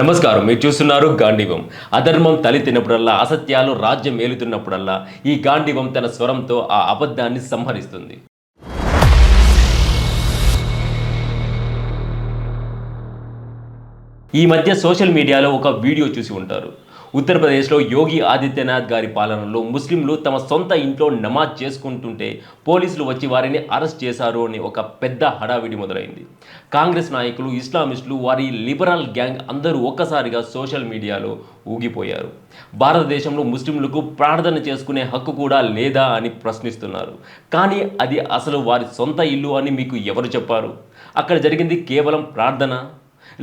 నమస్కారం, మీరు చూస్తున్నారు గాంధీవం. అధర్మం తలెత్తినప్పుడల్లా, అసత్యాలు రాజ్యం ఏలుతున్నప్పుడల్లా ఈ గాంధీవం తన స్వరంతో ఆ అబద్ధాన్ని సంహరిస్తుంది. ఈ మధ్య సోషల్ మీడియాలో ఒక వీడియో చూసి ఉంటారు. ఉత్తరప్రదేశ్లో యోగి ఆదిత్యనాథ్ గారి పాలనలో ముస్లింలు తమ సొంత ఇంట్లో నమాజ్ చేసుకుంటుంటే పోలీసులు వచ్చి వారిని అరెస్ట్ చేశారు అని ఒక పెద్ద హడావిడి మొదలైంది. కాంగ్రెస్ నాయకులు, ఇస్లామిస్టులు, వారి లిబరల్ గ్యాంగ్ అందరూ ఒక్కసారిగా సోషల్ మీడియాలో ఊగిపోయారు. భారతదేశంలో ముస్లింలకు ప్రార్థన చేసుకునే హక్కు కూడా లేదా అని ప్రశ్నిస్తున్నారు. కానీ అది అసలు వారి సొంత ఇల్లు అని మీకు ఎవరు చెప్పారు? అక్కడ జరిగింది కేవలం ప్రార్థన,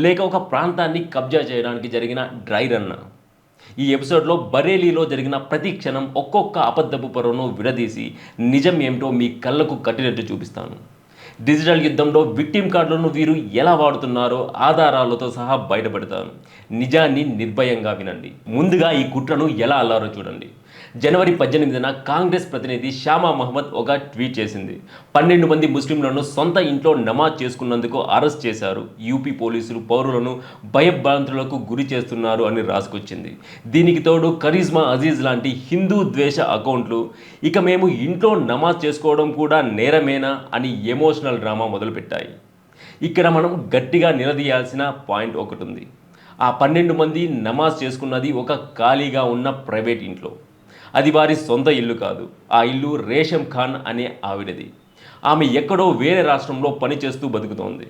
లేక ఒక ప్రాంతాన్ని కబ్జా చేయడానికి జరిగిన డ్రై రన్? ఈ ఎపిసోడ్లో బరేలీలో జరిగిన ప్రతి క్షణం ఒక్కొక్క అబద్ధపు పొరను విడదీసి నిజం ఏమిటో మీ కళ్ళకు కట్టినట్టు చూపిస్తాను. డిజిటల్ యుద్ధంలో విక్టిమ్ కార్డులను వీరు ఎలా వాడుతున్నారో ఆధారాలతో సహా బయటపెడతాను. నిజాన్ని నిర్భయంగా వినండి. ముందుగా ఈ కుట్రను ఎలా అల్లారో చూడండి. జనవరి 18న కాంగ్రెస్ ప్రతినిధి శ్యామా మహమ్మద్ ఒక ట్వీట్ చేసింది. 12 మంది ముస్లింలను సొంత ఇంట్లో నమాజ్ చేసుకున్నందుకు అరెస్ట్ చేశారు. యూపీ పోలీసులు పౌరులను భయభ్రాంతులకు గురి చేస్తున్నారు అని రాసుకొచ్చింది. దీనికి తోడు కరిజ్మా అజీజ్ లాంటి హిందూ ద్వేష అకౌంట్లు ఇక మేము ఇంట్లో నమాజ్ చేసుకోవడం కూడా నేరమేనా అని ఎమోషనల్ డ్రామా మొదలుపెట్టాయి. ఇక్కడ మనం గట్టిగా నిలదీయాల్సిన పాయింట్ ఒకటి ఉంది. ఆ 12 మంది నమాజ్ చేసుకున్నది ఒక ఖాళీగా ఉన్న ప్రైవేట్ ఇంట్లో. అది వారి సొంత ఇల్లు కాదు. ఆ ఇల్లు రేషం ఖాన్ అనే ఆవిడది. ఆమె ఎక్కడో వేరే రాష్ట్రంలో పనిచేస్తూ బతుకుతోంది.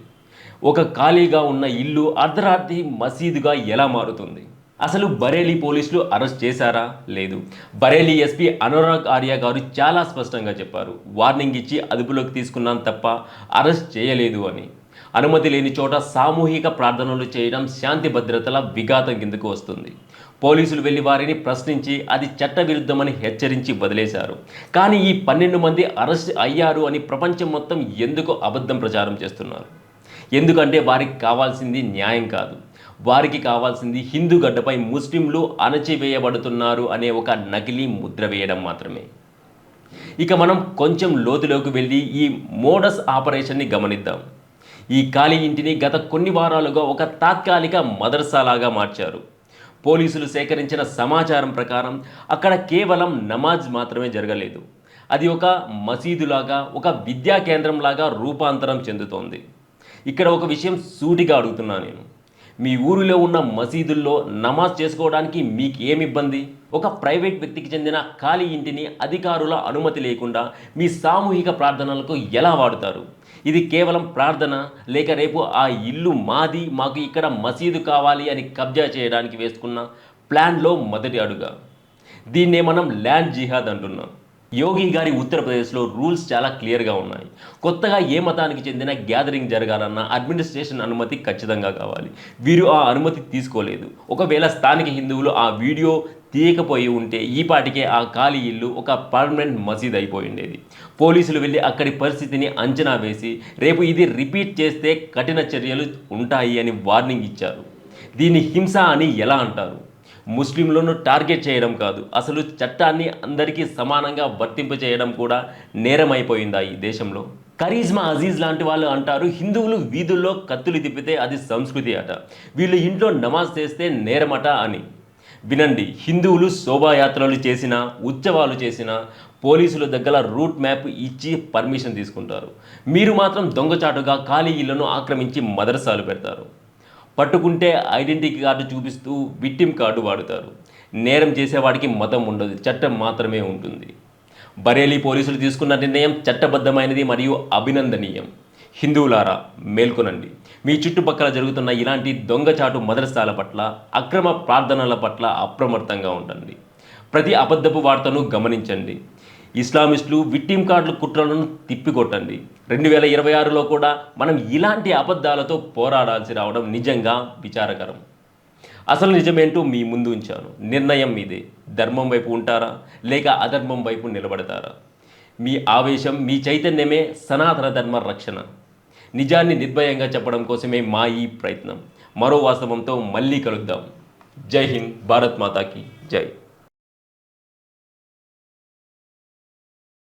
ఒక ఖాళీగా ఉన్న ఇల్లు అర్ధరాత్రి మసీదుగా ఎలా మారుతుంది? అసలు బరేలీ పోలీసులు అరెస్ట్ చేశారా? లేదు. బరేలీ ఎస్పీ అనురాగ్ ఆర్య గారు చాలా స్పష్టంగా చెప్పారు. వార్నింగ్ ఇచ్చి అదుపులోకి తీసుకున్నాం తప్ప అరెస్ట్ చేయలేదు అని. అనుమతి లేని చోట సామూహిక ప్రార్థనలు చేయడం శాంతి భద్రతల విఘాతం కిందకు వస్తుంది. పోలీసులు వెళ్ళి వారిని ప్రశ్నించి అది చట్టవిరుద్ధమని హెచ్చరించి వదిలేశారు. కానీ ఈ 12 మంది అరెస్ట్ అయ్యారు అని ప్రపంచం మొత్తం ఎందుకు అబద్ధం ప్రచారం చేస్తున్నారు? ఎందుకంటే వారికి కావాల్సింది న్యాయం కాదు. వారికి కావాల్సింది హిందూ గడ్డపై ముస్లింలు అణచివేయబడుతున్నారు అనే ఒక నకిలీ ముద్ర వేయడం మాత్రమే. ఇక మనం కొంచెం లోతులోకి వెళ్ళి ఈ మోడస్ ఆపరేషన్ని గమనిద్దాం. ఈ ఖాళీ ఇంటిని గత కొన్ని వారాలుగా ఒక తాత్కాలిక మదర్సాలాగా మార్చారు. పోలీసులు సేకరించిన సమాచారం ప్రకారం అక్కడ కేవలం నమాజ్ మాత్రమే జరగలేదు. అది ఒక మసీదులాగా, ఒక విద్యా కేంద్రంలాగా రూపాంతరం చెందుతోంది. ఇక్కడ ఒక విషయం సూటిగా అడుగుతున్నా నేను. మీ ఊరిలో ఉన్న మసీదుల్లో నమాజ్ చేసుకోవడానికి మీకు ఏమి ఇబ్బంది? ఒక ప్రైవేట్ వ్యక్తికి చెందిన ఖాళీ ఇంటిని అధికారుల అనుమతి లేకుండా మీ సామూహిక ప్రార్థనలకు ఎలా వాడుతారు? ఇది కేవలం ప్రార్థన, లేక రేపు ఆ ఇల్లు మాది, మాకు ఇక్కడ మసీదు కావాలి అని కబ్జా చేయడానికి వేసుకున్న ప్లాన్లో మొదటి అడుగా? దీన్నే మనం ల్యాండ్ జిహాద్ అంటున్నాం. యోగి గారి ఉత్తరప్రదేశ్లో రూల్స్ చాలా క్లియర్గా ఉన్నాయి. కొత్తగా ఏ మతానికి చెందిన గ్యాదరింగ్ జరగాలన్నా అడ్మినిస్ట్రేషన్ అనుమతి ఖచ్చితంగా కావాలి. వీరు ఆ అనుమతి తీసుకోలేదు. ఒకవేళ స్థానిక హిందువులు ఆ వీడియో తీయకపోయి ఉంటే ఈ పాటికే ఆ ఖాళీ ఇల్లు ఒక పర్మనెంట్ మసీద్ అయిపోయి ఉండేది. పోలీసులు వెళ్ళి అక్కడి పరిస్థితిని అంచనా వేసి రేపు ఇది రిపీట్ చేస్తే కఠిన చర్యలు ఉంటాయి అని వార్నింగ్ ఇచ్చారు. దీన్ని హింస అని ఎలా అంటారు? ముస్లింలను టార్గెట్ చేయడం కాదు, అసలు చట్టాన్ని అందరికీ సమానంగా వర్తింపచేయడం కూడా నేరమైపోయిందా ఈ దేశంలో? కరిజ్మా అజీజ్ లాంటి వాళ్ళు అంటారు, హిందువులు వీధుల్లో కత్తులు తిప్పితే అది సంస్కృతి అట, వీళ్ళు ఇంట్లో నమాజ్ చేస్తే నేరమట అని. వినండి, హిందువులు శోభాయాత్రలు చేసినా, ఉత్సవాలు చేసినా పోలీసుల దగ్గర రూట్ మ్యాప్ ఇచ్చి పర్మిషన్ తీసుకుంటారు. మీరు మాత్రం దొంగచాటుగా ఖాళీ ఇళ్లను ఆక్రమించి మదరసాలు పెడతారు. పట్టుకుంటే ఐడెంటిటీ కార్డు చూపిస్తూ విక్టిమ్ కార్డు వాడుతారు. నేరం చేసేవాడికి మతం ఉండదు, చట్టం మాత్రమే ఉంటుంది. బరేలీ పోలీసులు తీసుకున్న నిర్ణయం చట్టబద్ధమైనది మరియు అభినందనీయం. హిందువులారా, మేల్కొనండి. మీ చుట్టుపక్కల జరుగుతున్న ఇలాంటి దొంగచాటు మదరసాల పట్ల, అక్రమ ప్రార్థనల పట్ల అప్రమత్తంగా ఉండండి. ప్రతి అబద్ధపు వార్తను గమనించండి. ఇస్లామిస్టులు విక్టిమ్ కార్డుల కుట్రలను తిప్పికొట్టండి. 2026లో కూడా మనం ఇలాంటి అబద్ధాలతో పోరాడాల్సి రావడం నిజంగా విచారకరం. అసలు నిజమేంటో మీ ముందు ఉంచాను. నిర్ణయం మీదే. ధర్మం వైపు ఉంటారా, లేక అధర్మం వైపు నిలబడతారా? మీ ఆవేశం, మీ చైతన్యమే సనాతన ధర్మ రక్షణ. నిజాన్ని నిర్భయంగా చెప్పడం కోసమే మా ఈ ప్రయత్నం. మరో వాస్తవంతో మళ్ళీ కలుద్దాం. జై హింద్, భారత్ మాతాకి జై.